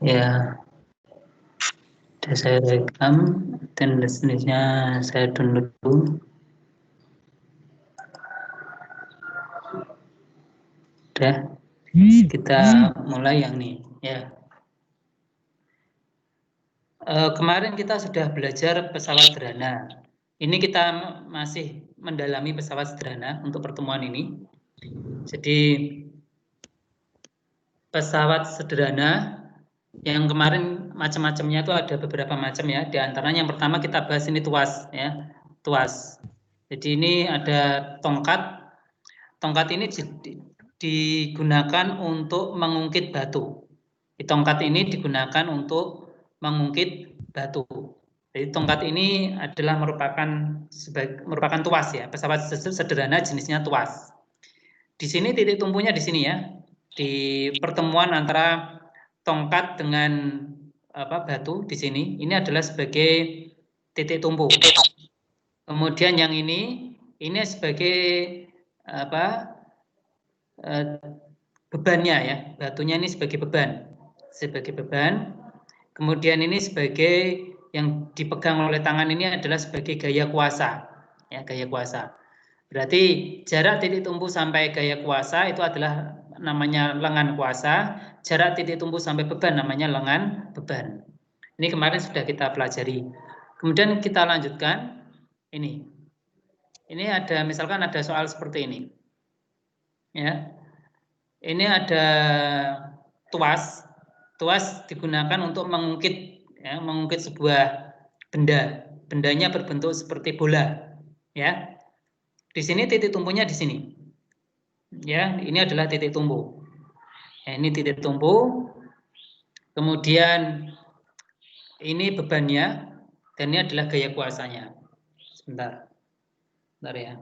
Ya, sudah saya rekam dan selanjutnya saya download dulu. Udah, kita mulai yang nih ya. Kemarin kita sudah belajar pesawat sederhana. Ini kita masih mendalami pesawat sederhana untuk pertemuan ini. Jadi pesawat sederhana yang kemarin macam-macamnya itu ada beberapa macam ya. Di antaranya yang pertama kita bahas ini tuas ya, tuas. Jadi ini ada tongkat. Tongkat ini digunakan untuk mengungkit batu. Tongkat ini digunakan untuk mengungkit batu. Jadi tongkat ini adalah merupakan tuas ya, pesawat sederhana jenisnya tuas. Di sini titik tumpunya di sini ya, di pertemuan antara tongkat dengan batu di sini. Ini adalah sebagai titik tumpu. Kemudian yang ini sebagai bebannya ya, batunya ini sebagai beban, kemudian ini sebagai yang dipegang oleh tangan ini adalah sebagai gaya kuasa ya, gaya kuasa. Berarti jarak titik tumpu sampai gaya kuasa itu adalah namanya lengan kuasa, jarak titik tumpu sampai beban namanya lengan beban. Ini kemarin sudah kita pelajari. Kemudian kita lanjutkan ini ada misalkan ada soal seperti ini ya. Ini ada tuas. Tuas digunakan untuk mengungkit ya, mengungkit sebuah benda. Bendanya berbentuk seperti bola ya. Di sini titik tumpunya di sini. Ya, ini adalah titik tumpu. Ya, ini titik tumpu. Kemudian ini bebannya dan ini adalah gaya kuasanya. Sebentar. Sebentar ya.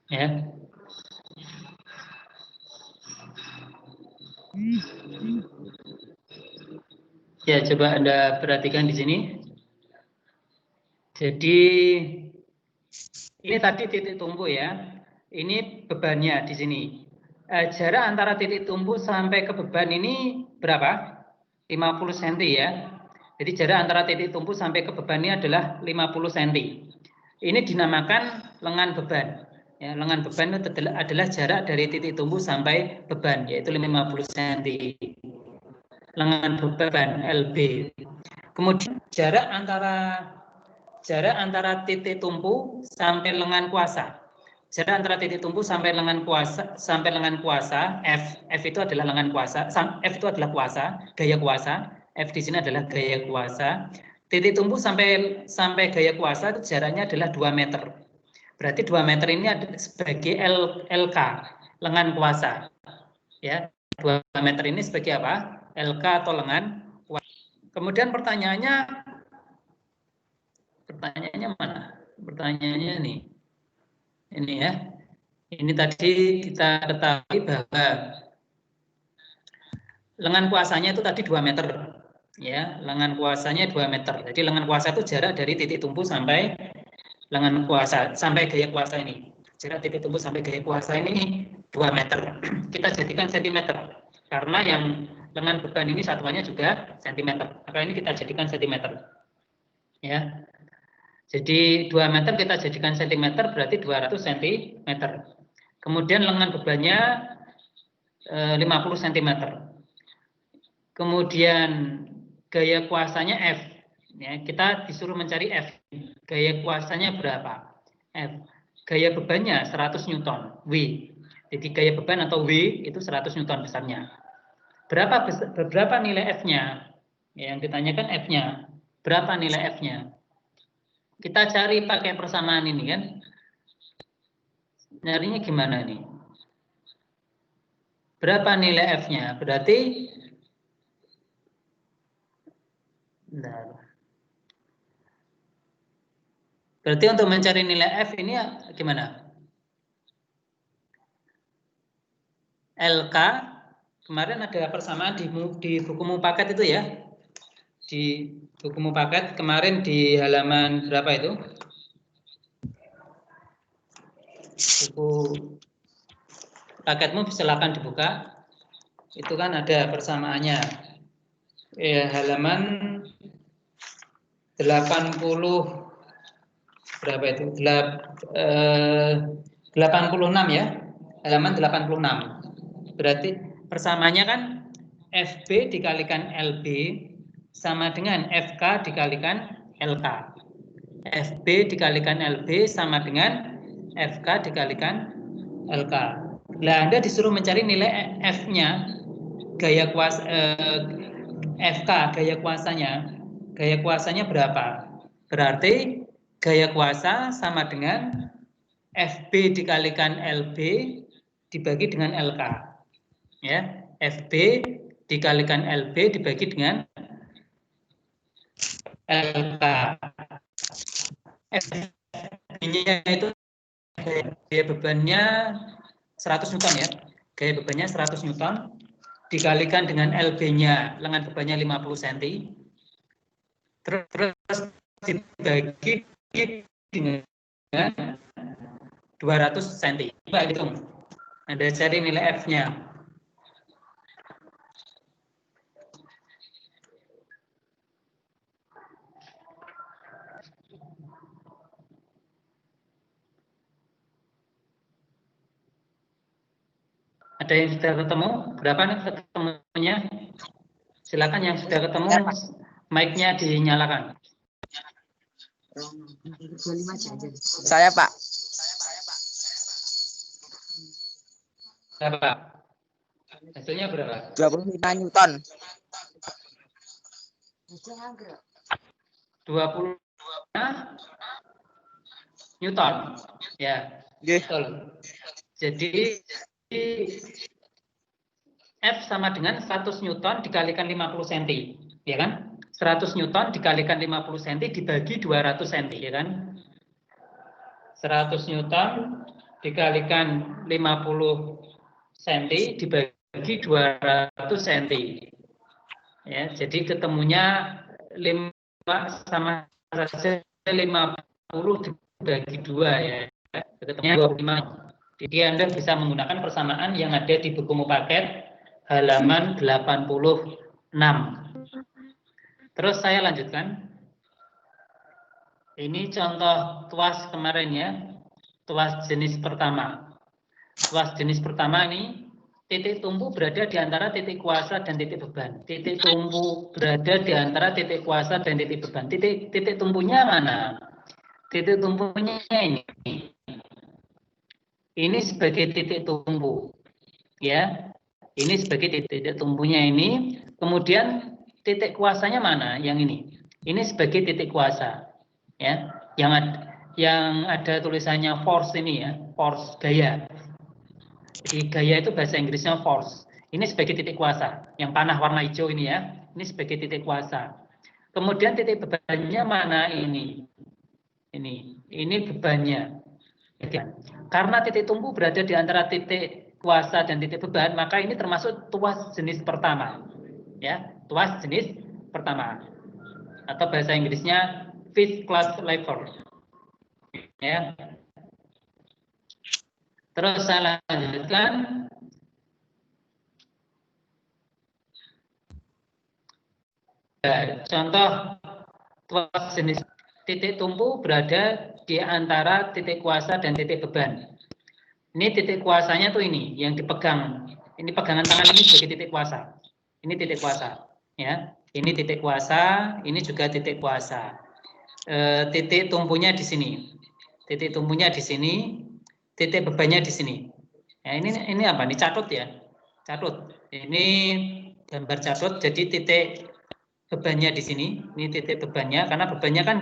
Ya. Ya, coba Anda perhatikan di sini. Jadi ini tadi titik tumpu ya. Ini bebannya di sini. Jarak antara titik tumpu sampai ke beban ini berapa? 50 cm ya. Jadi jarak antara titik tumpu sampai ke beban ini adalah 50 cm. Ini dinamakan lengan beban. Ya, lengan beban itu adalah jarak dari titik tumpu sampai beban, yaitu 50 cm. Lengan beban LB. Kemudian jarak antara titik tumpu sampai lengan kuasa. Jarak antara titik tumpu sampai lengan kuasa F itu adalah lengan kuasa, F itu adalah kuasa, gaya kuasa. F di sini adalah gaya kuasa. Titik tumpu sampai gaya kuasa itu jaraknya adalah 2 meter. Berarti 2 meter ini ada sebagai LK, lengan kuasa. Ya, 2 meter ini sebagai apa? LK atau lengan kuasa. Kemudian pertanyaannya mana? Pertanyaannya nih. Ini ya. Ini tadi kita ketahui bahwa lengan kuasanya itu tadi 2 meter. Ya, lengan kuasanya 2 meter. Jadi lengan kuasa itu jarak dari titik tumpu sampai lengan kuasa, sampai gaya kuasa ini. Jarak titik tumpu sampai gaya kuasa ini 2 meter. Kita jadikan sentimeter. Karena yang lengan beban ini satuannya juga sentimeter. Maka ini kita jadikan sentimeter. Ya. Jadi 2 meter kita jadikan sentimeter berarti 200 cm. Kemudian lengan bebannya 50 cm. Kemudian gaya kuasanya F. Ya, kita disuruh mencari F. Gaya kuasanya berapa? F. Gaya bebannya 100 Newton. W. Jadi gaya beban atau W itu 100 Newton besarnya. Berapa nilai F-nya? Ya, yang ditanyakan F-nya. Berapa nilai F-nya? Kita cari pakai persamaan ini kan. Nyarinya gimana nih? Berapa nilai F-nya? Berarti bentar. Berarti untuk mencari nilai F ini gimana? LK kemarin ada persamaan di buku Mupaket itu ya. Di buku Mupaket kemarin di halaman berapa itu? Buku paketmu silakan dibuka. Itu kan ada persamaannya. Halaman 80 berapa itu? 86 ya. Halaman 86. Berarti persamaannya kan FB dikalikan LB sama dengan FK dikalikan LK. FB dikalikan LB sama dengan FK dikalikan LK. Nah, Anda disuruh mencari nilai F-nya, gaya kuasa FK, gaya kuasanya. Gaya kuasanya berapa? Berarti gaya kuasa sama dengan FB dikalikan LB dibagi dengan LK. Ya, FB dikalikan LB dibagi dengan LK. FB-nya itu gaya bebannya 100 Newton ya. Gaya bebannya 100 Newton dikalikan dengan LB-nya, lengan bebannya 50 cm. Terus dibagi dengan 200 cm. Coba hitung. Anda cari nilai F-nya. Ada yang sudah ketemu? Berapa nih ketemunya? Silakan yang sudah ketemu, mic-nya dinyalakan. Saya, Pak. Berapa? Hasilnya berapa? 25 Newton. 20 Newton. Ya, betul. Jadi F sama dengan 100 Newton dikalikan 50 cm, ya kan? 100 Newton dikalikan 50 cm dibagi 200 cm, ya kan? 100 Newton dikalikan 50 cm dibagi 200 cm. Ya, jadi ketemunya 5 sama saja 50 dibagi 2 ya. Ketemunya 25. Jadi Anda bisa menggunakan persamaan yang ada di buku Mupaket halaman 86. Terus saya lanjutkan. Ini contoh tuas kemarin ya. Tuas jenis pertama. Tuas jenis pertama ini titik tumpu berada di antara titik kuasa dan titik beban. Titik tumpu berada di antara titik kuasa dan titik beban. Titik tumpunya mana? Titik tumpunya ini. Ini sebagai titik tumpu. Ya. Ini sebagai titik tumpunya ini. Kemudian titik kuasanya mana? Yang ini. Ini sebagai titik kuasa. Ya. Yang ada tulisannya force ini ya. Force gaya. Jadi gaya itu bahasa Inggrisnya force. Ini sebagai titik kuasa. Yang panah warna hijau ini ya. Ini sebagai titik kuasa. Kemudian titik bebannya mana ini? Ini bebannya. Karena titik tumpu berada di antara titik kuasa dan titik beban, maka ini termasuk tuas jenis pertama. Ya, tuas jenis pertama. Atau bahasa Inggrisnya first class lever. Ya. Terus saya lanjutkan. Contoh tuas jenis titik tumpu berada di antara titik kuasa dan titik beban. Ini titik kuasanya tuh ini yang dipegang. Ini pegangan tangan ini sebagai titik kuasa. Ini titik kuasa, ya. Ini titik kuasa, ini juga titik kuasa. Titik tumpunya di sini. Titik tumpunya di sini, titik bebannya di sini. Ya, ini apa? Ini catut ya. Catut. Ini gambar catut. Jadi titik bebannya di sini. Ini titik bebannya karena bebannya kan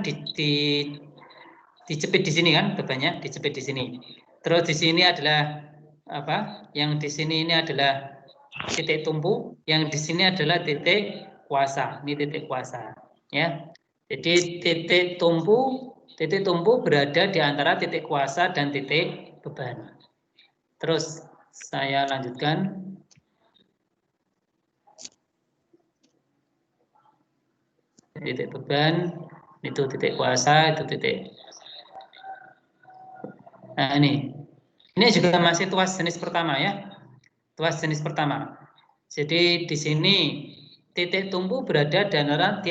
dijepit di sini kan, bebannya dijepit di sini. Terus di sini adalah apa? Yang di sini ini adalah titik tumpu, yang di sini adalah titik kuasa. Ini titik kuasa, ya. Jadi titik tumpu berada di antara titik kuasa dan titik beban. Terus saya lanjutkan. Titik beban, itu titik kuasa, itu titik. Nah ini juga masih tuas jenis pertama ya, tuas jenis pertama. Jadi di sini titik tumpu berada di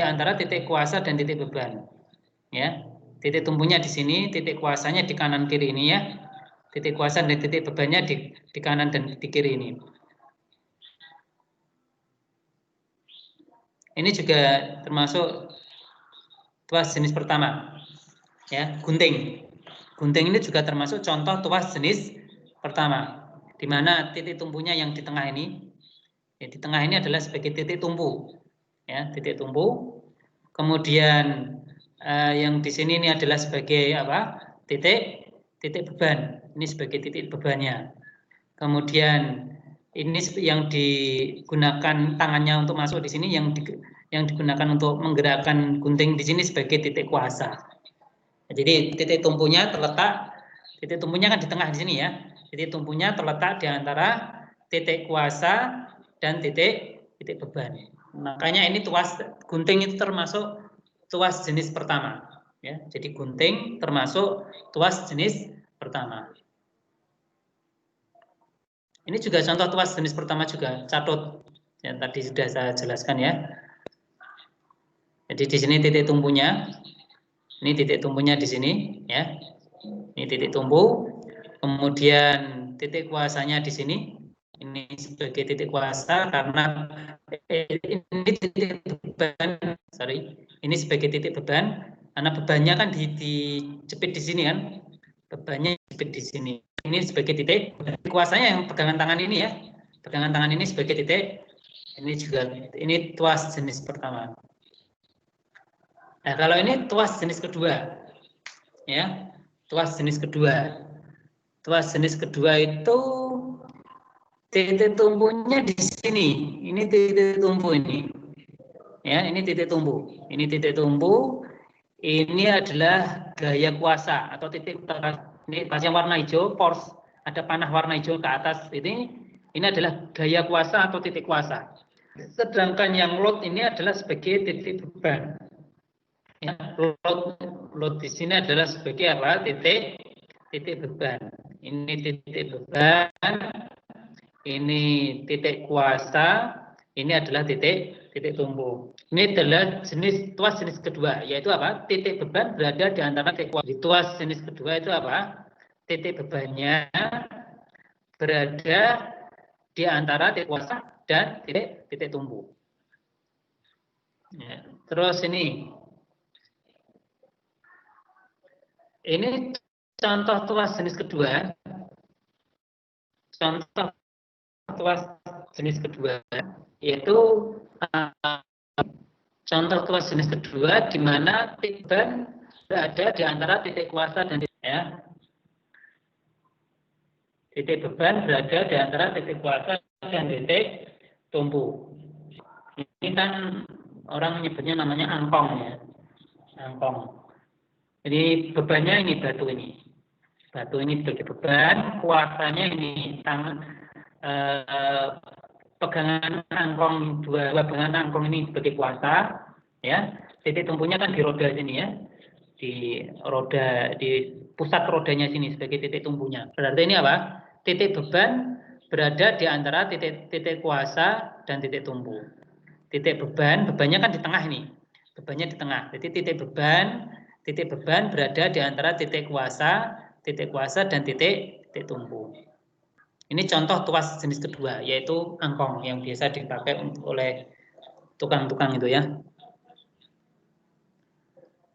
antara titik kuasa dan titik beban. Ya, titik tumpunya di sini, titik kuasanya di kanan kiri ini ya. Titik kuasa dan titik bebannya di kanan dan di kiri ini. Ini juga termasuk tuas jenis pertama. Ya, gunting. Gunting ini juga termasuk contoh tuas jenis pertama, di mana titik tumpunya yang di tengah ini, ya, di tengah ini adalah sebagai titik tumpu, ya, titik tumpu. Kemudian yang di sini ini adalah sebagai apa? Titik beban. Ini sebagai titik bebannya. Kemudian ini yang digunakan tangannya untuk masuk di sini, yang digunakan untuk menggerakkan gunting di sini sebagai titik kuasa. Jadi titik tumpunya kan di tengah di sini ya. Titik tumpunya terletak di antara titik kuasa dan titik beban. Makanya ini tuas gunting itu termasuk tuas jenis pertama. Ya, jadi gunting termasuk tuas jenis pertama. Ini juga contoh tuas jenis pertama juga, catut. Yang tadi sudah saya jelaskan ya. Jadi di sini titik tumpunya. Ini titik tumpunya di sini ya. Ini titik tumpu. Kemudian titik kuasanya di sini. Ini sebagai titik kuasa karena ini titik beban, ini sebagai titik beban karena bebannya kan dijepit di sini kan. Bebannya dijepit di sini. Ini sebagai titik kuasanya yang pegangan tangan ini ya. Pegangan tangan ini sebagai titik. Ini tuas jenis pertama. Nah, kalau ini tuas jenis kedua, ya, tuas jenis kedua. Tuas jenis kedua itu titik tumpunya di sini. Ini titik tumpu ini. Ya, ini titik tumpu. Ini titik tumpu. Ini adalah gaya kuasa atau titik ini yang warna hijau, pors ada panah warna hijau ke atas ini adalah gaya kuasa atau titik kuasa. Sedangkan yang load ini adalah sebagai titik beban. Ya, load di sini adalah sebagai apa? Titik beban. Ini titik beban, ini titik kuasa, ini adalah titik tumpu. Ini adalah tuas jenis kedua, yaitu apa? Titik beban berada di antara titik kuasa. Di tuas jenis kedua itu apa? Titik bebannya berada di antara titik kuasa dan titik tumpu. Ya, terus ini contoh tuas jenis kedua. Contoh tuas jenis kedua yaitu contoh tuas jenis kedua di mana titik beban berada di antara titik kuasa dan titik ya. Titik beban berada di antara titik kuasa dan titik tumpu. Ini kan orang menyebutnya namanya angkong ya. Angkong. Jadi bebannya ini batu ini. Batu ini sebagai beban, kuasanya ini tangan pegangan angkong dua pegangan angkong ini sebagai kuasa ya. Titik tumpunya kan di roda sini ya. Di pusat rodanya sini sebagai titik tumpunya. Berarti ini apa? Titik beban berada di antara titik kuasa dan titik tumpu. Titik bebannya kan di tengah ini. Bebannya di tengah. Jadi titik beban berada di antara titik kuasa dan titik tumpu. Ini contoh tuas jenis kedua, yaitu angkong yang biasa dipakai oleh tukang-tukang itu ya.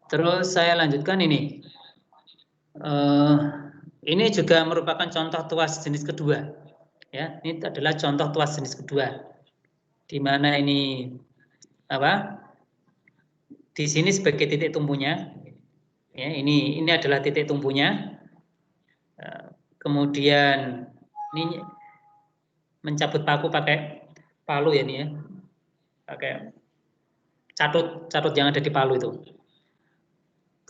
Terus saya lanjutkan ini. Ini juga merupakan contoh tuas jenis kedua. Ya, ini adalah contoh tuas jenis kedua. Di mana ini apa? Di sini sebagai titik tumpunya. Ya, ini adalah titik tumpunya. kemudian ini mencabut paku pakai palu ya ini ya, pakai catut yang ada di palu itu.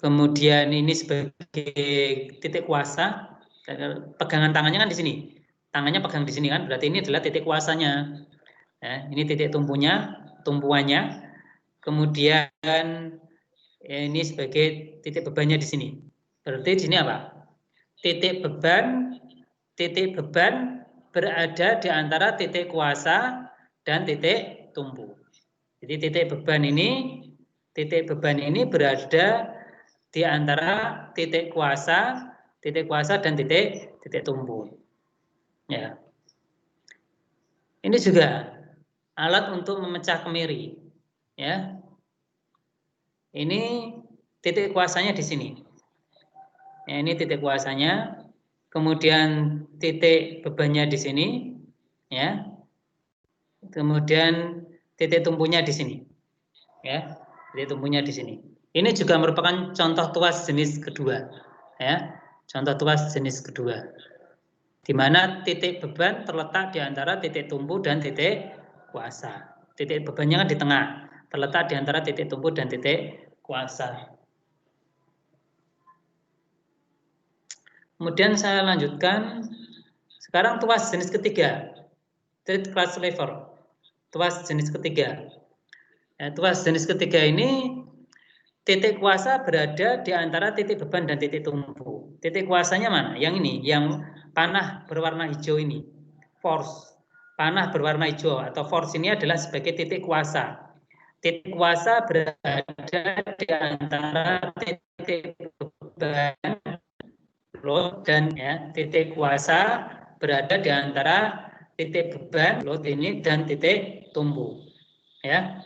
Kemudian ini sebagai titik kuasa, pegangan tangannya kan di sini, tangannya pegang di sini kan, berarti ini adalah titik kuasanya. Ya, ini titik tumpuannya. Kemudian ini sebagai titik bebannya di sini. Berarti di sini apa? Titik beban berada di antara titik kuasa dan titik tumpu. Jadi titik beban ini berada di antara titik kuasa dan titik tumpu. Ya. Ini juga alat untuk memecah kemiri. Ya. Ini titik kuasanya di sini. Ya, ini titik kuasanya. Kemudian titik bebannya di sini, ya. Kemudian titik tumpunya di sini, ya. Titik tumpunya di sini. Ini juga merupakan contoh tuas jenis kedua, ya. Contoh tuas jenis kedua, di mana titik beban terletak di antara titik tumpu dan titik kuasa. Titik bebannya kan di tengah, terletak di antara titik tumpu dan titik kuasa. Kemudian saya lanjutkan. Sekarang tuas jenis ketiga, third class lever. Tuas jenis ketiga. Tuas jenis ketiga ini titik kuasa berada di antara titik beban dan titik tumpu. Titik kuasanya mana? Yang ini, yang panah berwarna hijau ini. Force. Panah berwarna hijau atau force ini adalah sebagai titik kuasa. Titik kuasa berada di antara titik beban load dan ya, titik kuasa berada di antara titik beban load ini dan titik tumpu. Ya.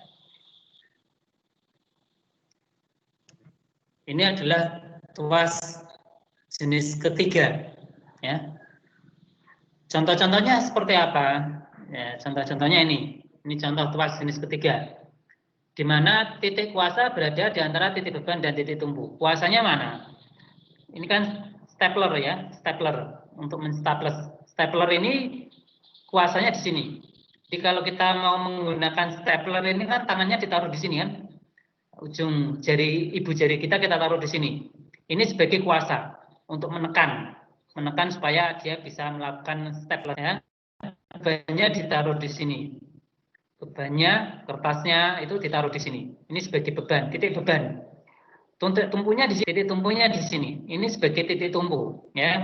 Ini adalah tuas jenis ketiga. Ya. Contoh-contohnya seperti apa? Ya, contoh-contohnya ini. Ini contoh tuas jenis ketiga. Di mana titik kuasa berada di antara titik beban dan titik tumpu. Kuasanya mana? Ini kan stapler ya, stapler untuk menstaples. Stapler ini kuasanya di sini. Jadi kalau kita mau menggunakan stapler ini kan tangannya ditaruh di sini kan. Ujung jari, ibu jari kita taruh di sini. Ini sebagai kuasa untuk menekan supaya dia bisa melakukan stapler ya. Bebannya ditaruh di sini. Bebannya, kertasnya itu ditaruh di sini. Ini sebagai beban, titik beban. Tumpunya di sini, titik tumpunya di sini. Ini sebagai titik tumpu, ya,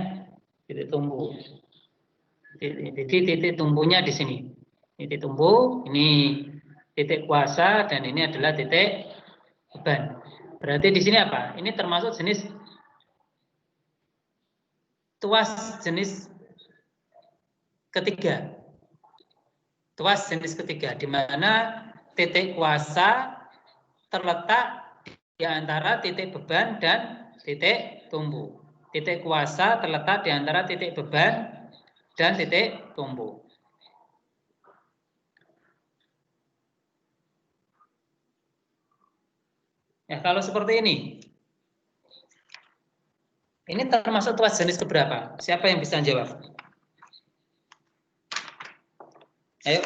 titik tumpu. Jadi titik tumpunya di sini. Titik tumpu, ini titik kuasa dan ini adalah titik beban. Berarti di sini apa? Ini termasuk jenis tuas jenis ketiga. Tuas jenis ketiga, di mana titik kuasa terletak di antara titik beban dan titik tumpu. Titik kuasa terletak di antara titik beban dan titik tumpu. Ya, kalau seperti ini termasuk tuas jenis keberapa? Siapa yang bisa jawab? Ayo,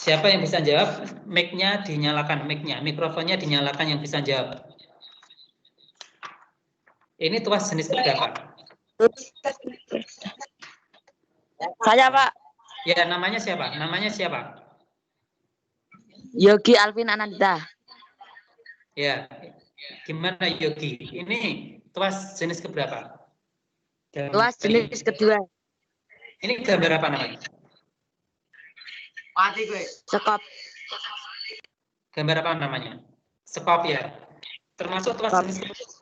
siapa yang bisa jawab? Mic-nya dinyalakan, mikrofonnya dinyalakan yang bisa jawab. Ini tuas jenis keberapa? Saya, Pak. Ya, namanya siapa? Namanya siapa? Yogi Alvin Ananda. Ya, gimana Yogi? Ini tuas jenis keberapa? Tuas jenis kedua. Ini gambar apa namanya? Sekop. Gambar apa namanya? Sekop ya. Termasuk tuas jenis keberapa?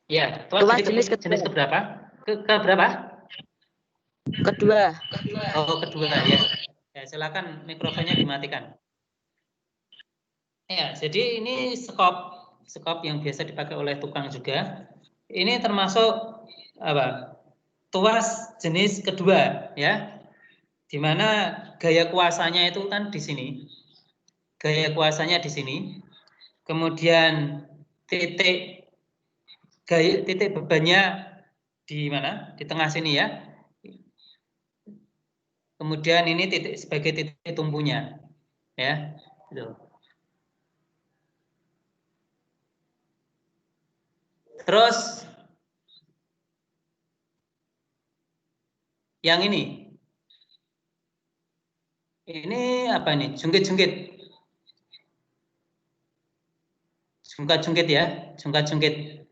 Ya, tuas jenis keberapa? Keberapa? Kedua. Oh, kedua ya. Ya, silakan mikrofonnya dimatikan. Ya, jadi ini sekop yang biasa dipakai oleh tukang juga. Ini termasuk apa? Tuas jenis kedua ya. Di mana gaya kuasanya itu kan di sini. Gaya kuasanya di sini. Kemudian titik bebannya di mana? Di tengah sini ya. Kemudian ini titik sebagai titik tumbuhnya. Ya. Gitu. Terus yang ini. Ini apa ini? Jungkit-jungkit. Jungkat-jungkit ya, jungkat-jungkit.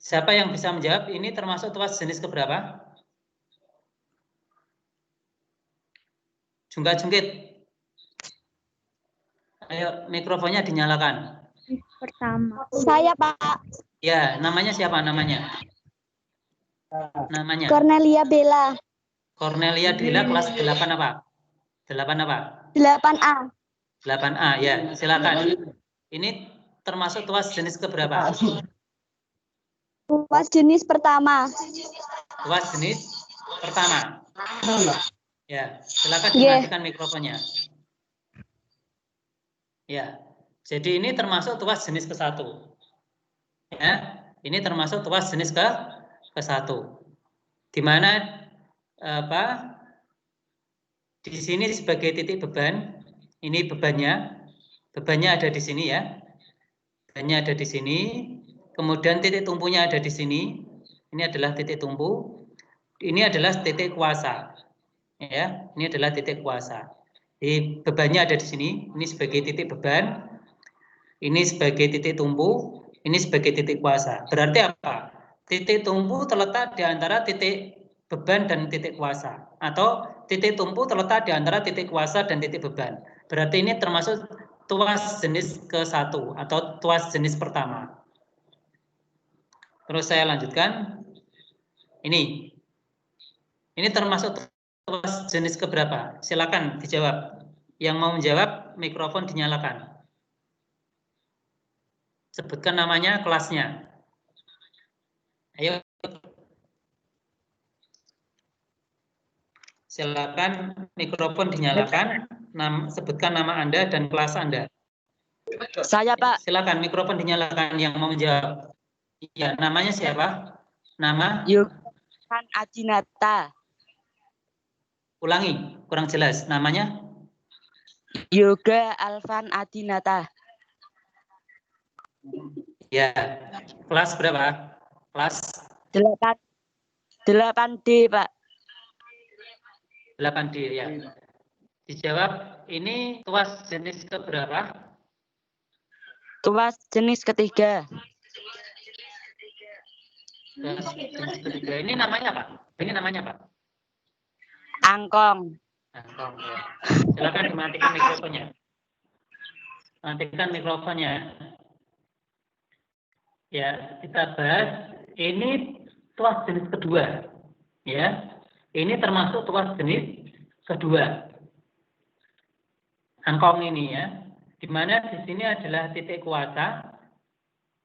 Siapa yang bisa menjawab? Ini termasuk tuas jenis keberapa? Jungkat-jungkit. Ayo, mikrofonnya dinyalakan. Pertama. Saya, Pak. Ya, namanya siapa namanya? Namanya? Cornelia Bella. Cornelia Dila, kelas 8 apa? 8 apa? 8A. 8A, ya, silakan. Ini termasuk tuas jenis keberapa? Tuas jenis pertama. Tuas jenis pertama. Ya, silakan Yeah. dimatikan mikrofonnya. Ya, jadi ini termasuk tuas jenis ke-1. Ya, ini termasuk tuas jenis ke-1. Di mana apa? Di sini sebagai titik beban, ini bebannya. Bebannya ada di sini ya. Bebannya ada di sini. Kemudian titik tumpunya ada di sini. Ini adalah titik tumpu. Ini adalah titik kuasa. Ya, ini adalah titik kuasa. Jadi bebannya ada di sini. Ini sebagai titik beban. Ini sebagai titik tumpu. Ini sebagai titik kuasa. Berarti apa? Titik tumpu terletak di antara titik beban dan titik kuasa. Atau titik tumpu terletak di antara titik kuasa dan titik beban. Berarti ini termasuk tuas jenis ke-1 atau tuas jenis pertama. Terus saya lanjutkan. Ini termasuk tuas jenis keberapa? Silakan dijawab. Yang mau menjawab, mikrofon dinyalakan. Sebutkan namanya, kelasnya. Ayo. Silakan mikrofon dinyalakan. Sebutkan nama Anda dan kelas Anda. Saya, Pak. Silakan mikrofon dinyalakan yang mau menjawab. Ya, namanya siapa? Nama? Yogan Adinata. Ulangi, kurang jelas. Namanya? Yoga Alvan Adinata. Ya. Kelas berapa? Kelas 8D, Pak. 8D ya. Dijawab, ini tuas jenis keberapa? Tuas jenis ketiga. Tuas jenis ketiga. Ini namanya apa? Ini namanya apa? Angkong. Angkong ya. Silakan dimatikan mikrofonnya. Matikan mikrofonnya. Ya, kita bahas. Ini tuas jenis kedua. Ya, ini termasuk tuas jenis kedua. Angkong ini ya, di mana di sini adalah titik kuasa,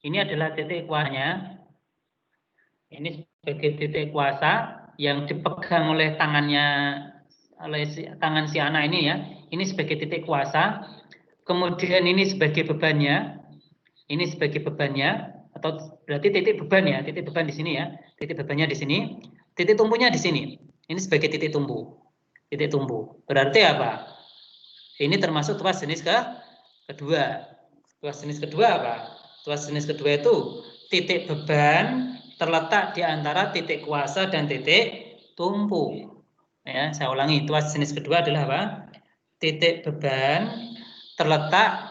ini adalah titik kuasanya, ini sebagai titik kuasa yang dipegang oleh tangan si anak ini ya, ini sebagai titik kuasa, kemudian ini sebagai bebannya, ini sebagai bebannya, atau berarti titik beban ya, titik beban di sini ya, titik bebannya di sini, titik tumpunya di sini, ini sebagai titik tumpu, berarti apa? Ini termasuk tuas jenis kedua. Tuas jenis kedua apa? Tuas jenis kedua itu titik beban terletak di antara titik kuasa dan titik tumpu. Ya, saya ulangi, tuas jenis kedua adalah apa? Titik beban terletak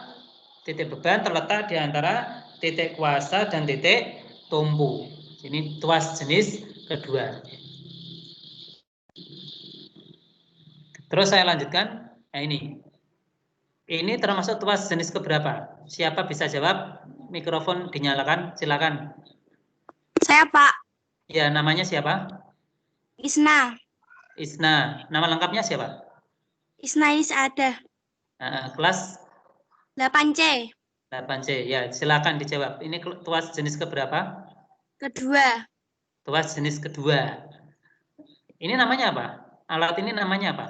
di antara titik kuasa dan titik tumpu. Ini tuas jenis kedua. Terus saya lanjutkan. Nah, ini termasuk tuas jenis keberapa? Siapa bisa jawab? Mikrofon dinyalakan, silakan. Saya, Pak. Ya, namanya siapa? Isna. Isna. Nama lengkapnya siapa? Isna Isada. Kelas 8C. 8C. Ya, silakan dijawab. Ini tuas jenis keberapa? Kedua. Tuas jenis kedua. Ini namanya apa? Alat ini namanya apa?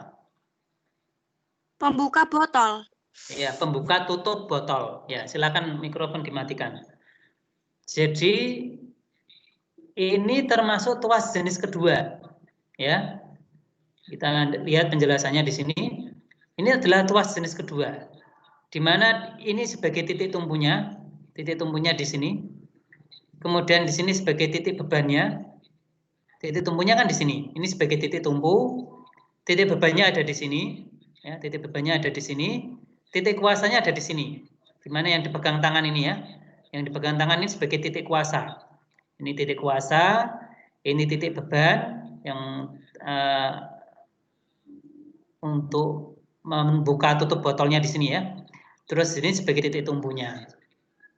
Pembuka botol. Ya, pembuka tutup botol. Ya, silakan mikrofon dimatikan. Jadi ini termasuk tuas jenis kedua. Ya. Kita lihat penjelasannya di sini. Ini adalah tuas jenis kedua. Di mana ini sebagai titik tumpunya di sini. Kemudian di sini sebagai titik bebannya. Titik tumpunya kan di sini. Ini sebagai titik tumpu. Titik bebannya ada di sini. Ya, titik bebannya ada di sini. Titik kuasanya ada di sini. Di mana yang dipegang tangan ini ya. Yang dipegang tangan ini sebagai titik kuasa. Ini titik kuasa, ini titik beban yang untuk membuka tutup botolnya di sini ya. Terus ini sebagai titik tumpunya.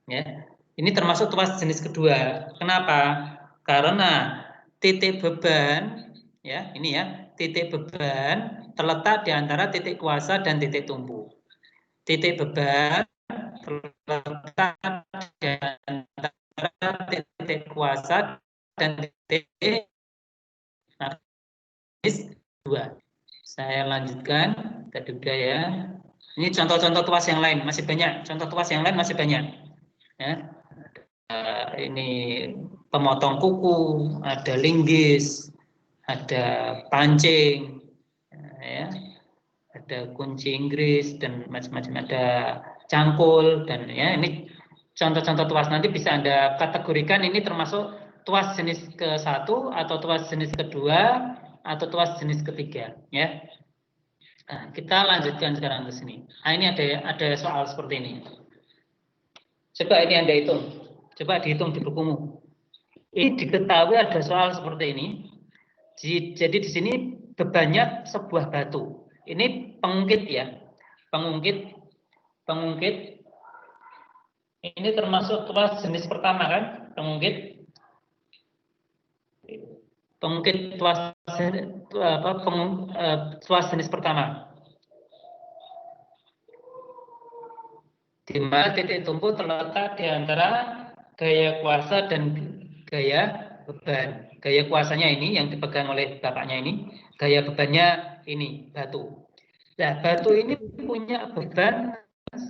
Ya. Ini termasuk tuas jenis kedua. Kenapa? Karena titik beban ya, ini ya, titik beban terletak di antara titik kuasa dan titik tumpu. Titik beban terletak di antara titik kuasa dan titik dua. Saya lanjutkan kedua ya. Ini contoh-contoh tuas yang lain masih banyak. Contoh tuas yang lain masih banyak. Ya. Ini pemotong kuku, ada linggis, ada pancing, ya, ada kunci Inggris dan macam-macam, ada cangkul dan ya ini contoh-contoh tuas. Nanti bisa Anda kategorikan ini termasuk tuas jenis ke-1 atau tuas jenis kedua atau tuas jenis ketiga ya. Nah, kita lanjutkan sekarang ke sini. Nah, ini ada soal seperti ini. Coba ini Anda hitung. Coba dihitung di bukumu. Ini diketahui ada soal seperti ini. Jadi di sini bebannya sebuah batu. Ini pengungkit ya. Pengungkit. Ini termasuk tuas jenis pertama kan? Pengungkit tuas jenis pertama. Di mana titik tumpu terletak di antara gaya kuasa dan gaya beban. Gaya kuasanya ini yang dipegang oleh bapaknya ini, gaya bebannya ini batu. Nah, batu ini punya beban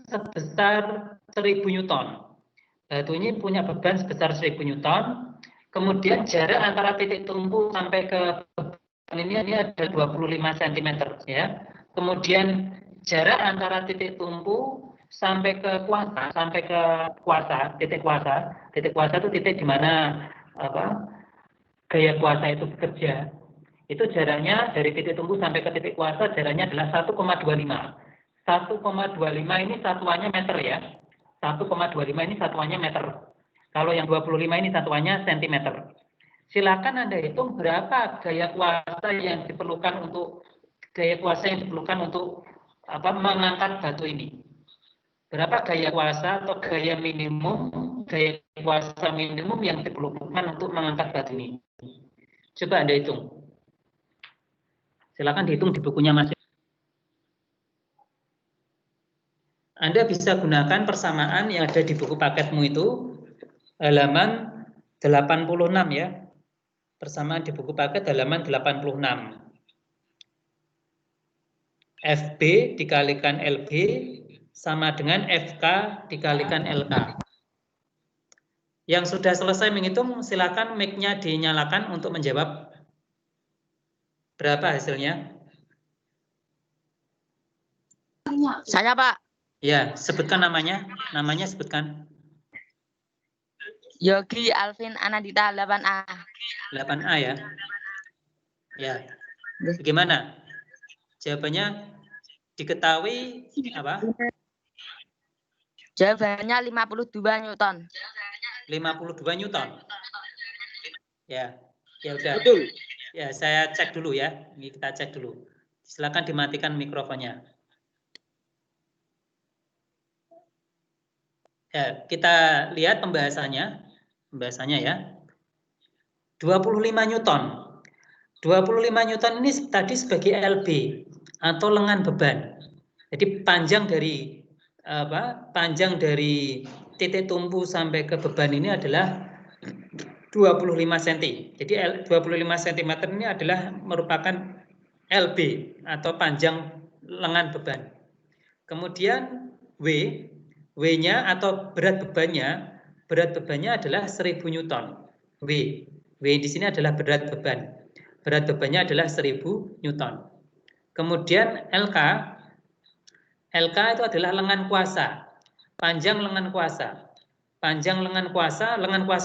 sebesar 1000 Newton. Batu ini punya beban sebesar 1000 Newton. Kemudian jarak antara titik tumpu sampai ke beban ini ada 25 cm ya. Kemudian jarak antara titik tumpu sampai ke kuasa, titik kuasa itu titik di mana gaya kuasa itu bekerja. Itu jaraknya dari titik tumpu sampai ke titik kuasa jaraknya adalah 1,25. 1,25 ini satuannya meter ya. 1,25 ini satuannya meter. Kalau yang 25 ini satuannya sentimeter. Silakan Anda hitung berapa gaya kuasa yang diperlukan untuk mengangkat batu ini. Berapa gaya kuasa atau gaya kuasa minimum yang diperlukan untuk mengangkat batu ini. Coba Anda hitung. Silakan dihitung di bukunya masing. Anda bisa gunakan persamaan yang ada di buku paketmu itu, halaman 86 ya. Persamaan di buku paket halaman 86. FB dikalikan LB sama dengan FK dikalikan LK. Yang sudah selesai menghitung, silakan mic-nya dinyalakan untuk menjawab. Berapa hasilnya? Saya, Pak. Ya, sebutkan namanya. Namanya sebutkan. Yogi Alvin Anandita 8A. 8A ya. Ya. Bagaimana? Jawabannya diketahui apa? Jawabannya 52 Newton. 52 Newton. Ya. Ya udah. Betul. Ya, saya cek dulu ya. Ini kita cek dulu. Silakan dimatikan mikrofonnya. Ya, kita lihat pembahasannya. Pembahasannya ya. 25 Newton. 25 Newton ini tadi sebagai LB atau lengan beban. Jadi panjang dari titik tumpu sampai ke beban ini adalah 25 cm. Jadi 25 cm ini adalah merupakan LB atau panjang lengan beban. Kemudian W-nya atau berat bebannya adalah 1000 Newton. W. W di sini adalah berat beban. Berat bebannya adalah 1000 Newton. Kemudian LK itu adalah lengan kuasa. Panjang lengan kuasa. Panjang lengan kuasa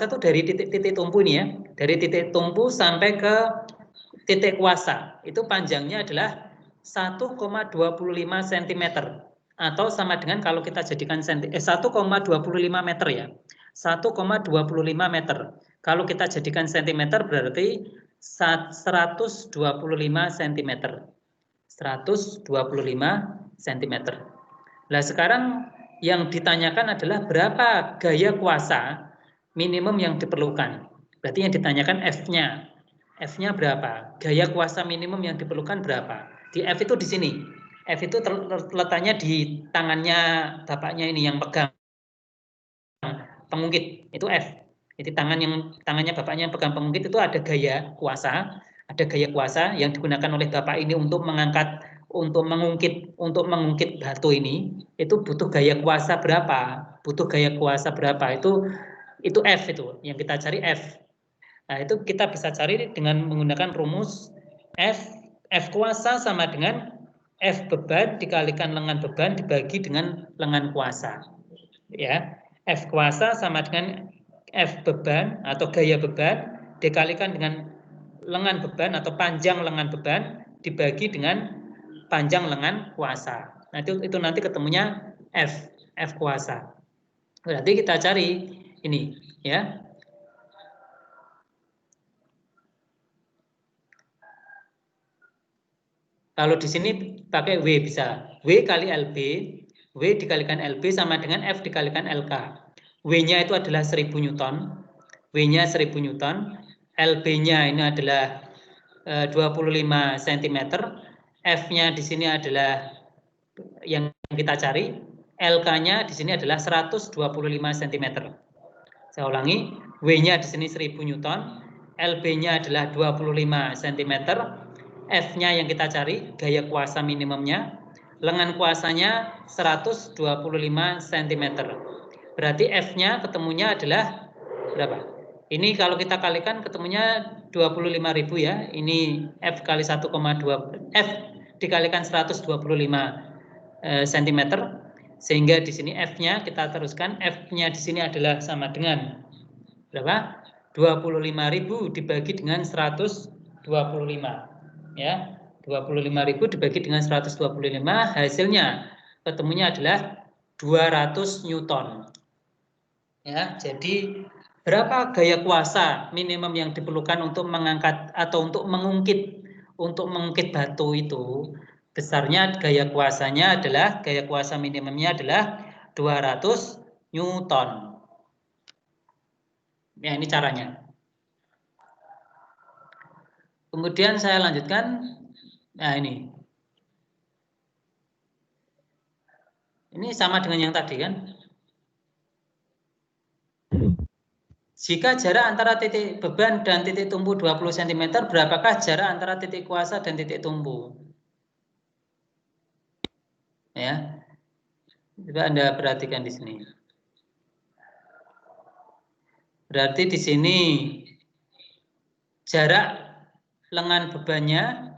itu dari titik tumpu ini ya. Dari titik tumpu sampai ke titik kuasa. Itu panjangnya adalah 1,25 cm. Atau sama dengan kalau kita jadikan 1,25 meter ya. 1,25 meter. Kalau kita jadikan cm berarti 125 cm. 125 cm. Nah, sekarang yang ditanyakan adalah berapa gaya kuasa minimum yang diperlukan. Berarti yang ditanyakan F-nya. F-nya berapa? Gaya kuasa minimum yang diperlukan berapa? Di F itu di sini. F itu letaknya di tangannya bapaknya ini yang pegang pengungkit. Itu F. Jadi tangannya bapaknya yang pegang pengungkit itu ada gaya kuasa. Ada gaya kuasa yang digunakan oleh bapak ini untuk mengangkat, untuk mengungkit batu ini. Itu butuh gaya kuasa berapa? Butuh gaya kuasa berapa? Itu F itu. Yang kita cari F. Nah, itu kita bisa cari dengan menggunakan rumus F kuasa sama dengan F beban dikalikan lengan beban dibagi dengan lengan kuasa. Ya, F kuasa sama dengan F beban atau gaya beban dikalikan dengan lengan beban atau panjang lengan beban dibagi dengan panjang lengan kuasa. Nah, itu nanti ketemunya F kuasa. Berarti kita cari ini ya. Kalau di sini pakai W bisa. W kali LB, W dikalikan LB sama dengan F dikalikan LK. W-nya itu adalah 1000 Newton. W-nya 1000 Newton. LB-nya ini adalah 25 cm. F-nya di sini adalah yang kita cari. LK-nya di sini adalah 125 cm. Saya ulangi, W-nya di sini 1000 Newton. LB-nya adalah 25 cm. F-nya yang kita cari, gaya kuasa minimumnya. Lengan kuasanya 125 cm. Berarti F-nya ketemunya adalah berapa? Ini kalau kita kalikan ketemunya 25.000 ya. Ini F kali 1,2 F dikalikan 125 cm. Sehingga di sini F-nya kita teruskan, F-nya di sini adalah sama dengan berapa? 25.000 dibagi dengan 125. Ya, 25.000 dibagi dengan 125, hasilnya ketemunya adalah 200 Newton. Ya, jadi berapa gaya kuasa minimum yang diperlukan untuk mengangkat atau untuk mengungkit batu itu? Besarnya gaya kuasanya adalah, gaya kuasa minimumnya adalah 200 Newton. Ya, ini caranya. Kemudian saya lanjutkan. Nah, ini sama dengan yang tadi kan. Jika jarak antara titik beban dan titik tumpu 20 cm, berapakah jarak antara titik kuasa dan titik tumpu? Ya. Coba Anda perhatikan di sini. Berarti di sini jarak lengan bebannya,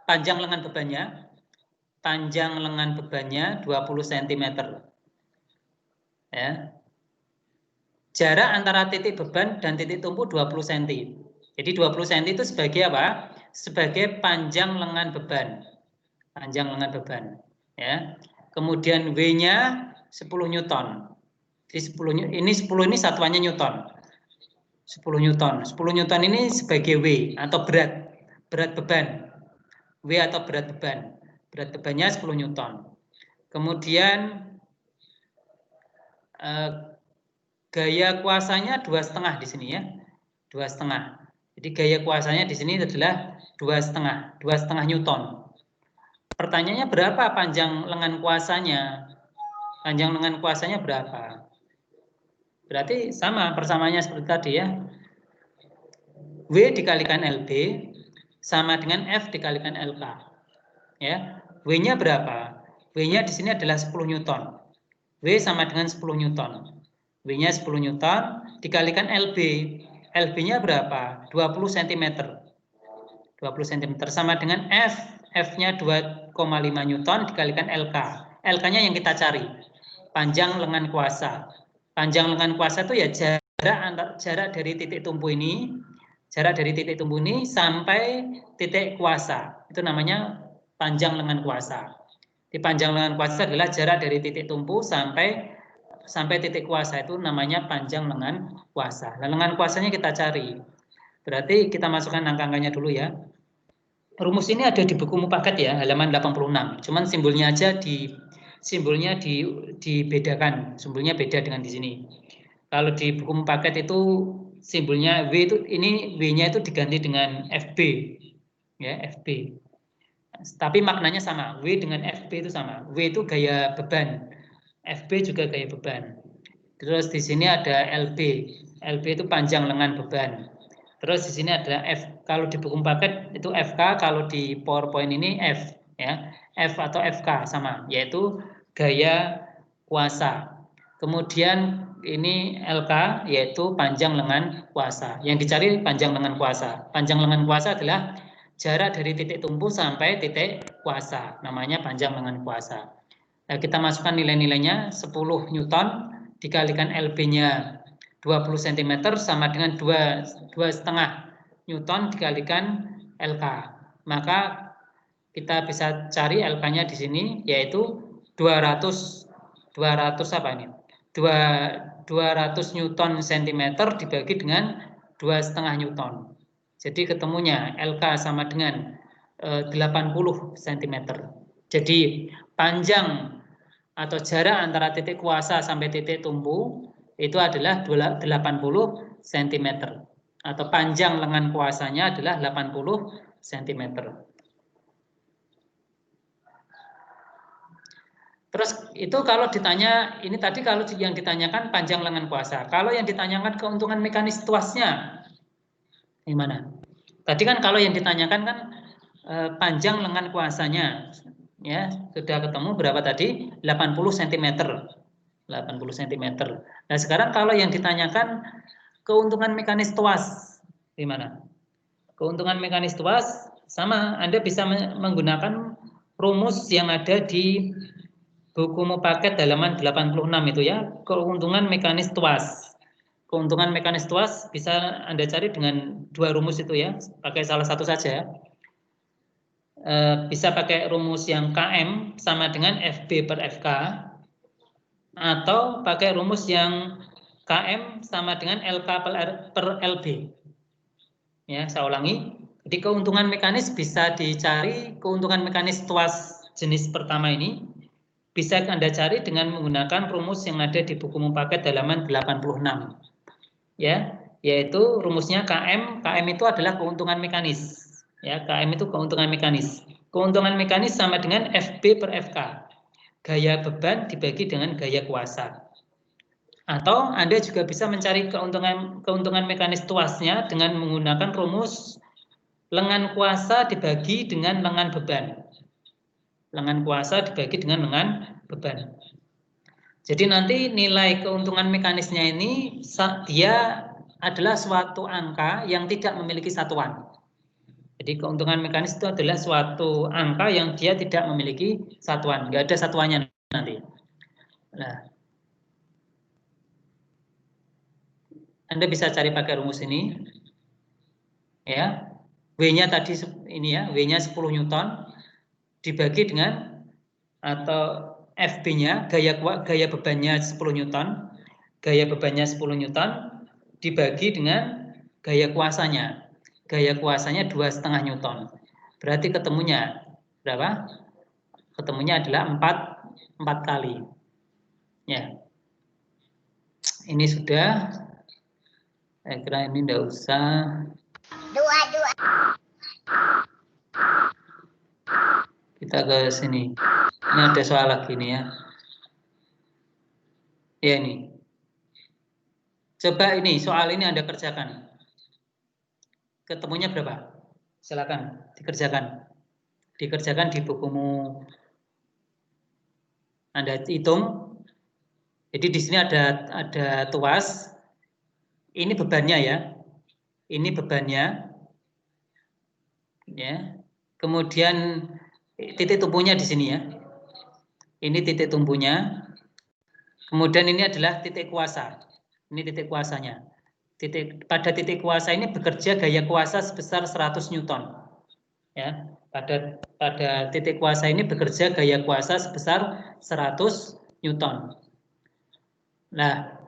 panjang lengan bebannya 20 cm. Ya. Jarak antara titik beban dan titik tumpu 20 cm. Jadi 20 cm itu sebagai apa? Sebagai panjang lengan beban. Panjang lengan beban. Ya. Kemudian W-nya 10 Newton. Jadi 10 ini satuannya Newton. 10 Newton. 10 Newton ini sebagai W atau berat beban. W atau berat beban. Berat bebannya 10 Newton. Kemudian gaya kuasanya 2,5 di sini ya. 2,5. Jadi gaya kuasanya di sini adalah 2,5 Newton. Pertanyaannya berapa panjang lengan kuasanya? Panjang lengan kuasanya berapa? Berarti sama, persamaannya seperti tadi ya. W dikalikan LB sama dengan F dikalikan LK. Ya. W-nya berapa? W-nya di sini adalah 10 Newton. W sama dengan 10 Newton. W-nya 10 Newton dikalikan LB. LB-nya berapa? 20 cm. 20 cm sama dengan F-nya 2,5 Newton dikalikan LK. LK-nya yang kita cari. Panjang lengan kuasa. Panjang lengan kuasa itu ya jarak dari titik tumpu ini, sampai titik kuasa. Itu namanya panjang lengan kuasa. Di panjang lengan kuasa adalah jarak dari titik tumpu sampai titik kuasa, itu namanya panjang lengan kuasa. Nah, lengan kuasanya kita cari. Berarti kita masukkan angka-angkanya dulu ya. Rumus ini ada di buku Mupakat ya, halaman 86. Cuman simbolnya aja dibedakan. Simbolnya beda dengan di sini. Kalau di buku Mupakat itu simbolnya W itu, ini W-nya itu diganti dengan FB. Ya, FB. Tapi maknanya sama. W dengan FB itu sama. W itu gaya beban. FB juga gaya beban. Terus di sini ada LB. LB itu panjang lengan beban. Terus di sini ada F. Kalau di buku paket itu FK, kalau di PowerPoint ini F, ya. F atau FK sama, yaitu gaya kuasa. Kemudian ini LK, yaitu panjang lengan kuasa. Yang dicari panjang lengan kuasa. Panjang lengan kuasa adalah jarak dari titik tumpu sampai titik kuasa. Namanya panjang lengan kuasa. Nah, kita masukkan nilai-nilainya 10 Newton dikalikan LB-nya 20 cm sama dengan 2,5 Newton dikalikan LK. Maka kita bisa cari LK-nya di sini, yaitu 200 apa ini? 200 Newton cm dibagi dengan 2,5 Newton. Jadi ketemunya LK sama dengan 80 cm. Jadi panjang atau jarak antara titik kuasa sampai titik tumpu itu adalah 80 cm. Atau panjang lengan kuasanya adalah 80 cm. Terus itu kalau ditanya, ini tadi kalau yang ditanyakan panjang lengan kuasa. Kalau yang ditanyakan keuntungan mekanis tuasnya, gimana? Tadi kan kalau yang ditanyakan kan panjang lengan kuasanya, ya sudah ketemu berapa tadi? 80 cm. 80 cm. Nah sekarang kalau yang ditanyakan keuntungan mekanis tuas, gimana? Keuntungan mekanis tuas sama, Anda bisa menggunakan rumus yang ada di buku Mupakat halaman 86 itu ya, keuntungan mekanis tuas. Keuntungan mekanis tuas bisa Anda cari dengan dua rumus itu ya, pakai salah satu saja. Bisa pakai rumus yang KM sama dengan FB per FK, atau pakai rumus yang KM sama dengan LK per LB. Ya, saya ulangi. Jadi keuntungan mekanis bisa dicari, keuntungan mekanis tuas jenis pertama ini bisa Anda cari dengan menggunakan rumus yang ada di buku Mupakat halaman 86. Ya, yaitu rumusnya KM. KM itu adalah keuntungan mekanis. Ya, KM itu keuntungan mekanis. Keuntungan mekanis sama dengan FB per FK. Gaya beban dibagi dengan gaya kuasa. Atau Anda juga bisa mencari keuntungan mekanis tuasnya dengan menggunakan rumus lengan kuasa dibagi dengan lengan beban. Lengan kuasa dibagi dengan lengan beban. Jadi nanti nilai keuntungan mekanisnya ini dia adalah suatu angka yang tidak memiliki satuan. Jadi keuntungan mekanis itu adalah suatu angka yang dia tidak memiliki satuan, nggak ada satuannya nanti. Nah, Anda bisa cari pakai rumus ini. Ya. W-nya tadi ini ya, W-nya 10 Newton dibagi dengan atau FB-nya gaya bebannya 10 Newton. Gaya bebannya 10 Newton dibagi dengan gaya kuasanya. Gaya kuasanya 2,5 Newton. Berarti ketemunya berapa? Ketemunya adalah 4 kali. Ya. Ini sudah. Saya kira ini tidak usah. Kita ke sini. Ini ada soal lagi nih ya. Ya ini. Coba ini soal ini Anda kerjakan. Ketemunya berapa? Silakan dikerjakan. Dikerjakan di bukumu. Anda hitung. Jadi di sini ada tuas. Ini bebannya ya. ini bebannya, ya. Kemudian titik tumpunya di sini ya. Ini titik tumpunya. Kemudian ini adalah titik kuasa. Ini titik kuasanya. Pada titik kuasa ini bekerja gaya kuasa sebesar 100 Newton. Ya, pada titik kuasa ini bekerja gaya kuasa sebesar 100 Newton. Nah,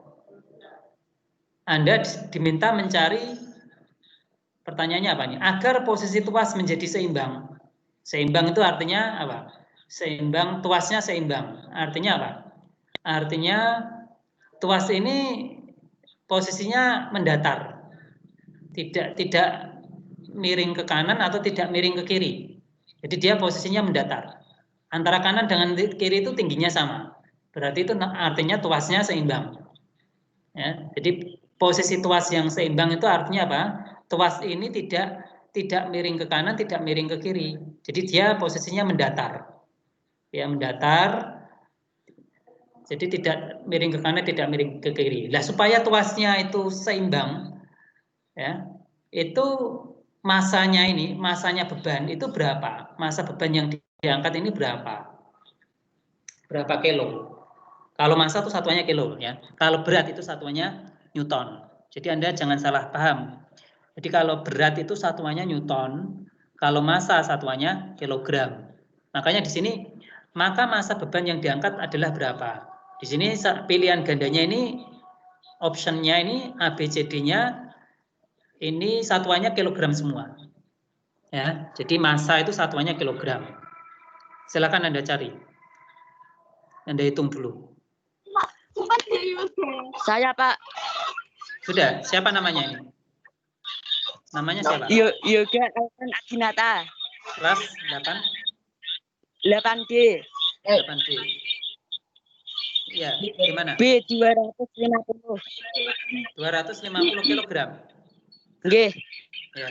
Anda diminta mencari, pertanyaannya apa nih? Agar posisi tuas menjadi seimbang. Seimbang itu artinya apa? Seimbang, tuasnya seimbang. Artinya apa? Artinya tuas ini posisinya mendatar. Tidak miring ke kanan atau tidak miring ke kiri. Jadi dia posisinya mendatar. Antara kanan dengan kiri itu tingginya sama. Berarti itu artinya tuasnya seimbang. Ya, jadi posisi tuas yang seimbang itu artinya apa? Tuas ini tidak miring ke kanan, tidak miring ke kiri. Jadi dia posisinya mendatar. Ya, mendatar. Jadi tidak miring ke kanan, tidak miring ke kiri. Nah, supaya tuasnya itu seimbang, ya, itu masanya beban itu berapa? Masa beban yang diangkat ini berapa? Berapa kilo? Kalau massa itu satuannya kilo, ya. Kalau berat itu satuannya Newton. Jadi Anda jangan salah paham. Jadi kalau berat itu satuannya Newton, kalau massa satuannya kilogram. Makanya di sini maka massa beban yang diangkat adalah berapa? Di sini pilihan gandanya ini, optionnya ini ABCD-nya ini satuannya kilogram semua. Ya, jadi massa itu satuannya kilogram. Silakan Anda cari. Anda hitung dulu. Saya, Pak. Sudah, siapa namanya ini? Namanya siapa? Yoga Elvan Adinata. Kelas 8? 8D. 8D. Ya, gimana? B 250. 250 kilogram. Nggih. Ya.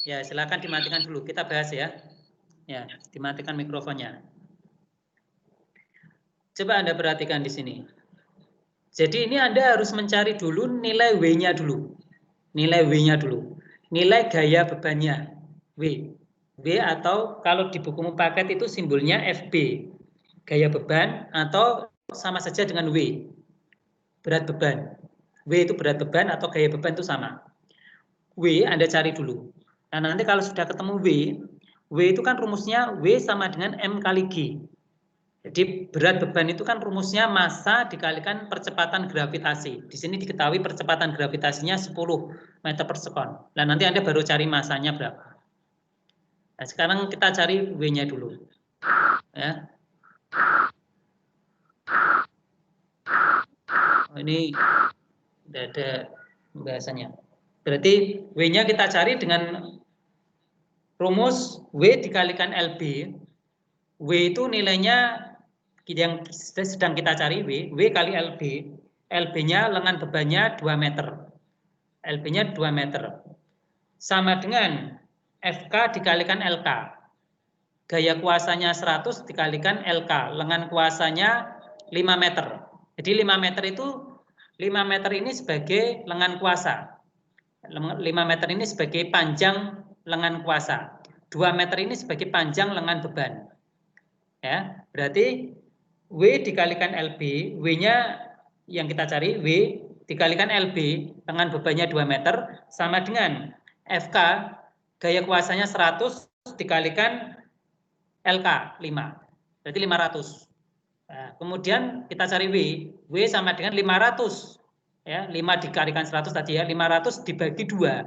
Ya, silakan dimatikan dulu. Kita bahas ya. Ya, dimatikan mikrofonnya. Coba Anda perhatikan di sini. Jadi ini Anda harus mencari dulu nilai W-nya dulu. Nilai W-nya dulu. Nilai gaya bebannya. W. W atau kalau di buku paket itu simbolnya FB. Gaya beban atau sama saja dengan W. Berat beban. W itu berat beban atau gaya beban itu sama. W Anda cari dulu. Nah, nanti kalau sudah ketemu W itu kan rumusnya W sama dengan M kali G. Jadi berat beban itu kan rumusnya massa dikalikan percepatan gravitasi. Di sini diketahui percepatan gravitasinya 10 meter per sekon. Nah, nanti Anda baru cari massanya berapa. Nah, sekarang kita cari W-nya dulu. Ya. Oh, ini tidak ada pembahasannya. Berarti W-nya kita cari dengan rumus W dikalikan LB. W itu nilainya yang sedang kita cari W kali LB. LB-nya lengan bebannya 2 meter. LB-nya 2 meter. Sama dengan FK dikalikan LK. Gaya kuasanya 100 dikalikan LK. Lengan kuasanya 5 meter. Jadi 5 meter itu 5 meter ini sebagai lengan kuasa. 5 meter ini sebagai panjang lengan kuasa. 2 meter ini sebagai panjang lengan beban. Ya, berarti W dikalikan LB, W-nya yang kita cari W dikalikan LB, lengan bebannya 2 meter sama dengan FK, gaya kuasanya 100 dikalikan LK 5. Berarti 500. Nah, kemudian kita cari W sama dengan 500. Ya, 5 dikalikan 100 tadi ya, 500 dibagi 2.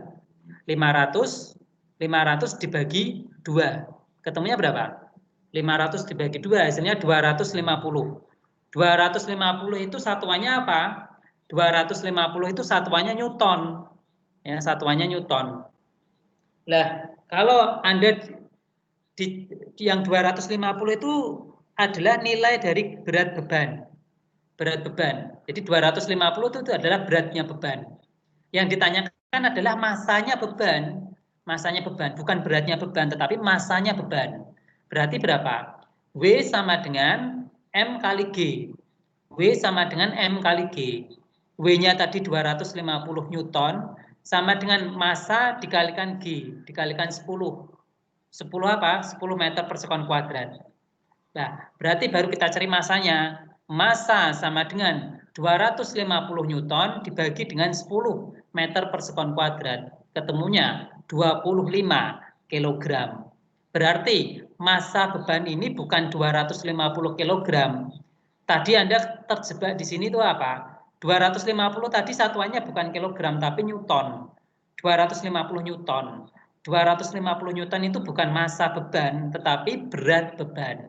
500 dibagi 2. Ketemunya berapa? 500 dibagi 2 hasilnya 250. 250 itu satuannya apa? 250 itu satuannya Newton. Ya, satuannya Newton. Nah, kalau Anda yang 250 itu adalah nilai dari berat beban. Berat beban. Jadi 250 itu adalah beratnya beban. Yang ditanyakan adalah masanya beban. Masanya beban, bukan beratnya beban, tetapi masanya beban. Berarti berapa? W sama dengan M kali G. W sama dengan M kali G. W-nya tadi 250 Newton sama dengan massa dikalikan G, dikalikan 10. 10 apa? 10 meter per sekon kuadrat. Nah, berarti baru kita cari massanya. Massa sama dengan 250 Newton dibagi dengan 10 meter per sekon kuadrat. Ketemunya 25 kilogram. Berarti massa beban ini bukan 250 kilogram. Tadi Anda terjebak di sini itu apa? 250 tadi satuannya bukan kilogram tapi Newton. 250 Newton. 250 Newton itu bukan massa beban tetapi berat beban.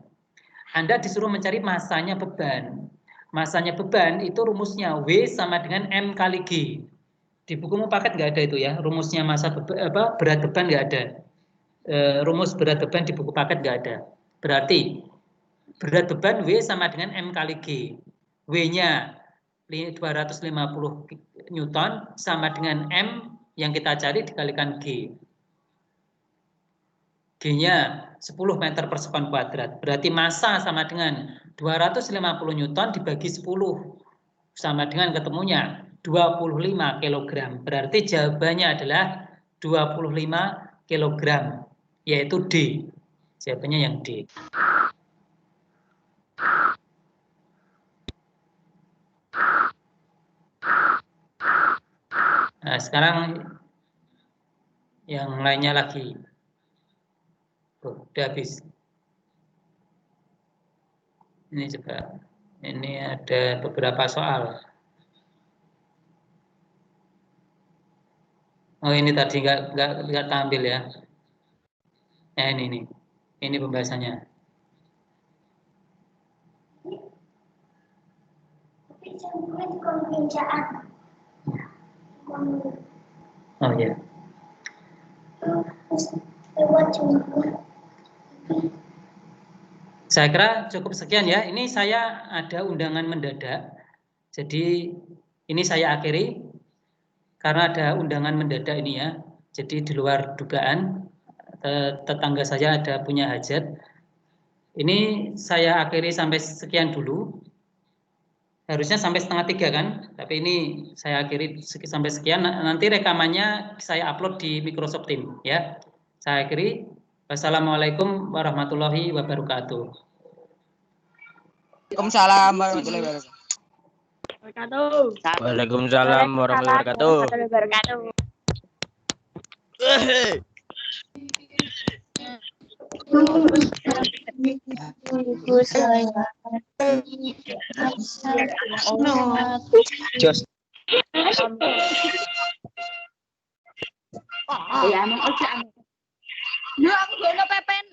Anda disuruh mencari massanya beban. Massanya beban itu rumusnya W sama dengan M kali G. Di bukumu paket nggak ada itu ya, rumusnya massa beban, berat beban nggak ada. Rumus berat beban di buku paket nggak ada. Berarti berat beban W sama dengan M kali G. W-nya 250 Newton sama dengan M yang kita cari dikalikan G. G-nya 10 meter per sekon kuadrat. Berarti massa sama dengan 250 Newton dibagi 10. Sama dengan ketemunya 25 kilogram. Berarti jawabannya adalah 25 kilogram. Yaitu D. Jawabannya yang D. Nah, sekarang yang lainnya lagi. Udah habis. Ini coba. Ini ada beberapa soal. Oh, ini tadi nggak tampil ya. Nah, ini pembahasannya. Oh ya. Saya kira cukup sekian ya. Ini saya ada undangan mendadak. Jadi ini saya akhiri karena ada undangan mendadak ini ya. Jadi di luar dugaan tetangga saya ada punya hajat. Ini saya akhiri sampai sekian dulu. Harusnya sampai 2:30 kan, tapi ini saya akhiri sampai sekian. Nanti rekamannya saya upload di Microsoft Teams ya. Saya akhiri. Wassalamualaikum warahmatullahi wabarakatuh. Waalaikumsalam warahmatullahi wabarakatuh. Waalaikumsalam warahmatullahi wabarakatuh. Jos. Ya, emang oke. Lu aku gono pepen.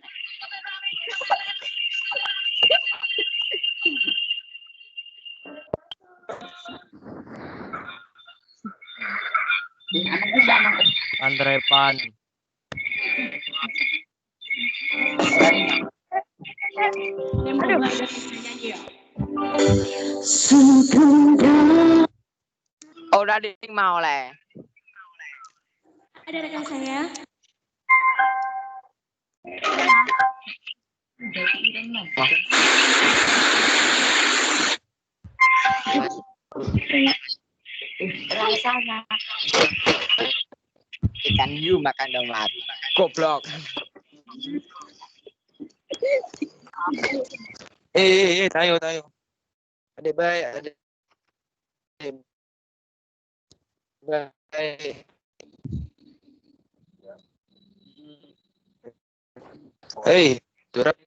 Andrepan. Oh, udah ding mau le. Ada rekan saya. Sana. Ikan hiu makan dong lat. Goblok. Tayo. Ada baik, ada. Baik. Turap.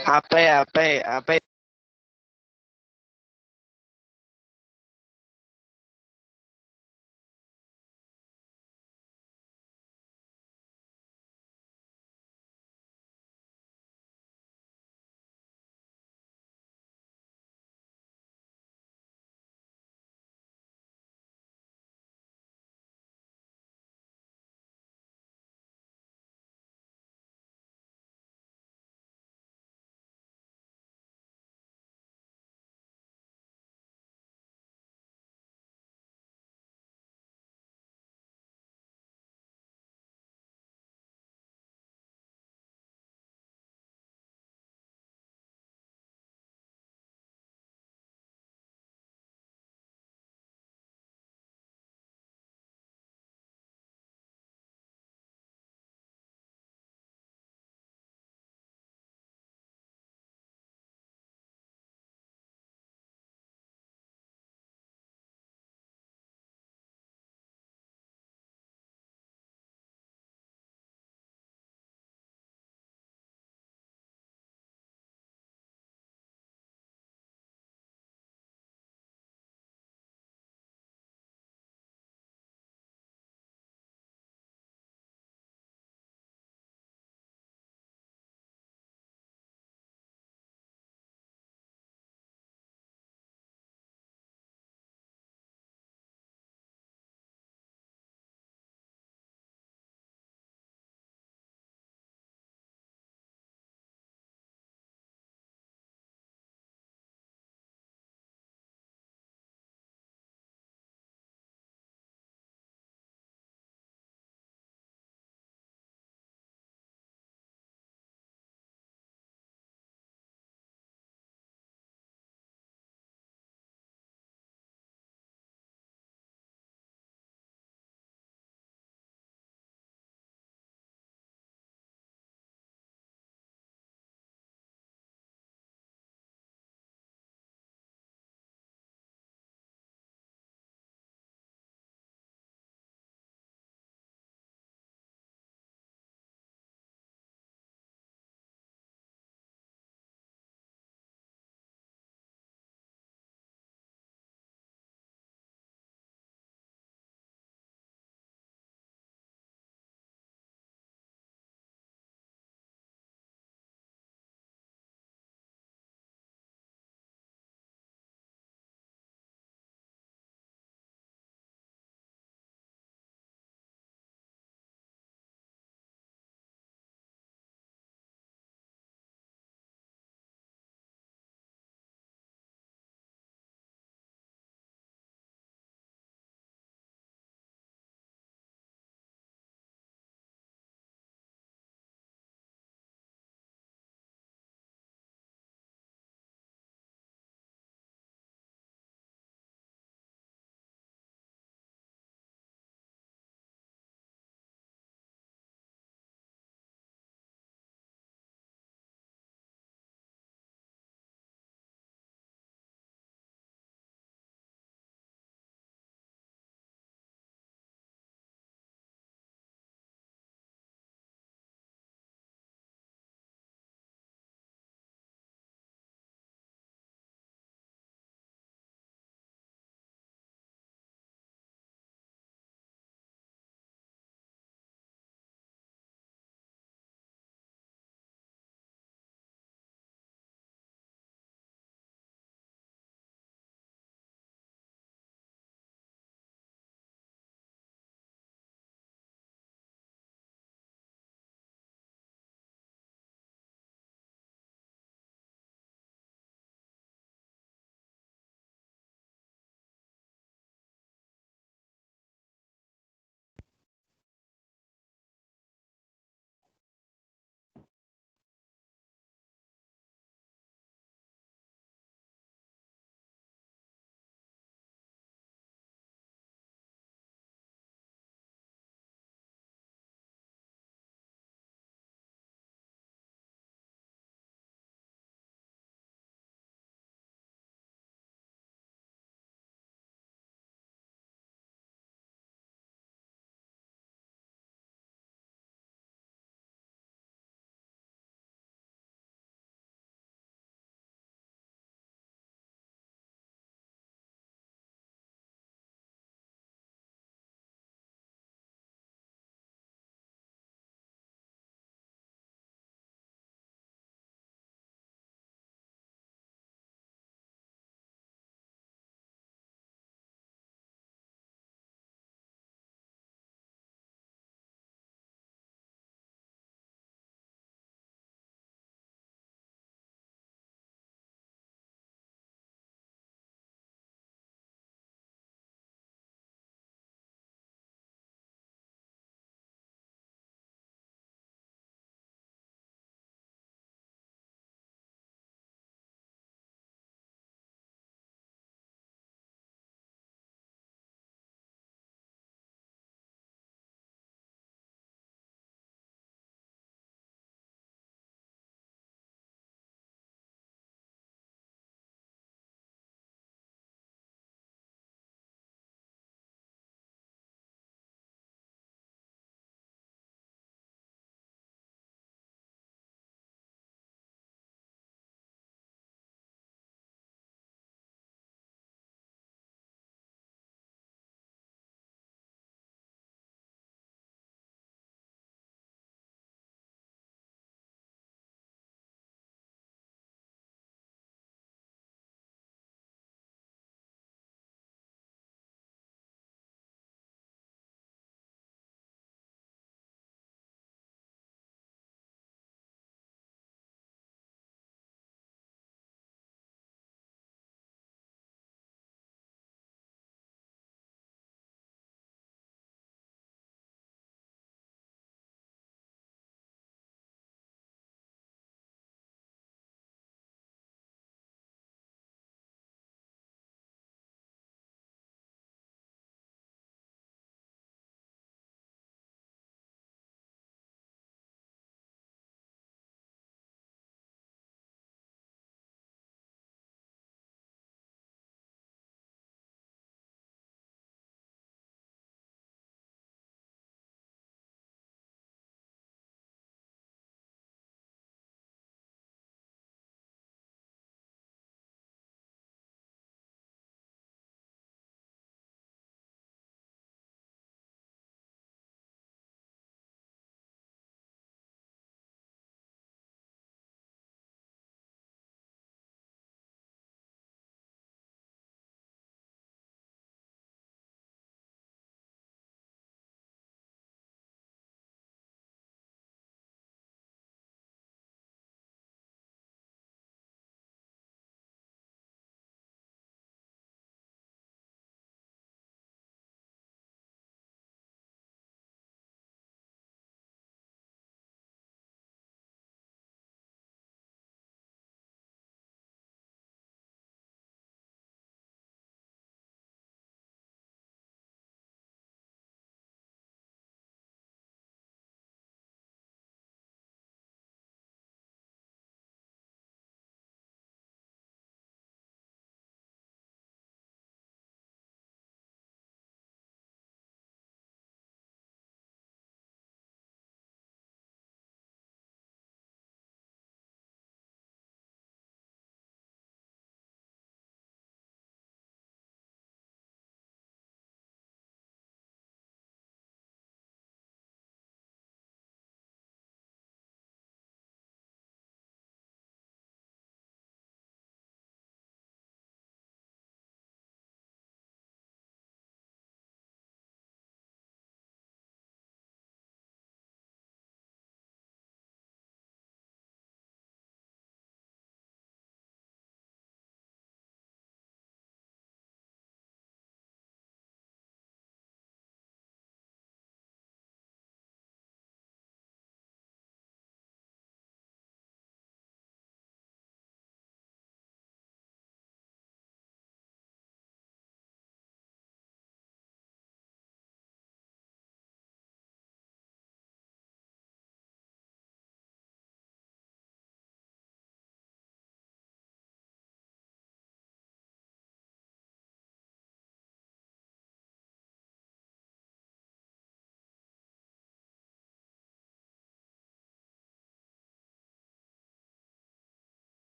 Apa?